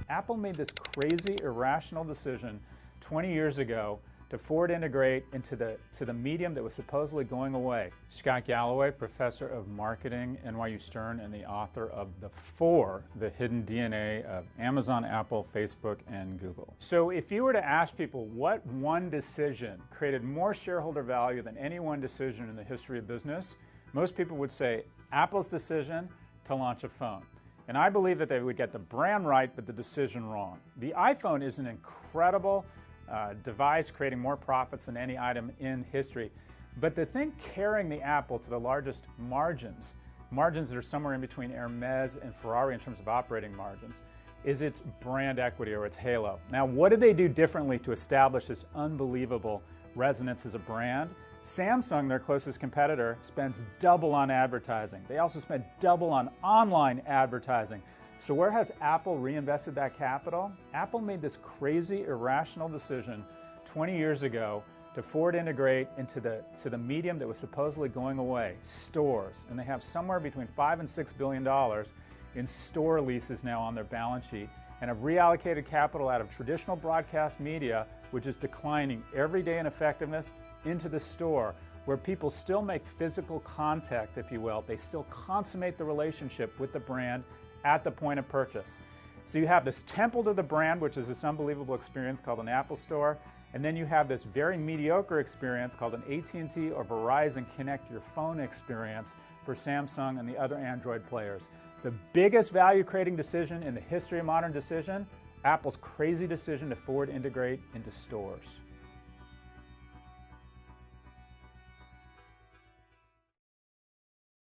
Apple made this crazy, irrational decision 20 years ago to forward integrate into the medium that was supposedly going away. Scott Galloway, professor of marketing, NYU Stern, and the author of The Four, The Hidden DNA of Amazon, Apple, Facebook, and Google. So if you were to ask people what one decision created more shareholder value than any one decision in the history of business, most people would say Apple's decision to launch a phone. And I believe that they would get the brand right, but the decision wrong. The iPhone is an incredible device creating more profits than any item in history. But the thing carrying the Apple to the largest margins that are somewhere in between Hermes and Ferrari in terms of operating margins, is its brand equity or its halo. Now, what did they do differently to establish this unbelievable resonance as a brand? Samsung, their closest competitor, spends double on advertising. They also spend double on online advertising. So where has Apple reinvested that capital? Apple made this crazy, irrational decision 20 years ago to forward integrate into the medium that was supposedly going away, stores. And they have somewhere between $5 and $6 billion in store leases now on their balance sheet, and have reallocated capital out of traditional broadcast media, which is declining every day in effectiveness, into the store, where people still make physical contact, if you will. They still consummate the relationship with the brand at the point of purchase. So you have this temple to the brand, which is this unbelievable experience called an Apple Store, and then you have this very mediocre experience called an AT&T or Verizon Connect Your Phone experience for Samsung and the other Android players. The biggest value-creating decision in the history of modern decision, Apple's crazy decision to forward integrate into stores.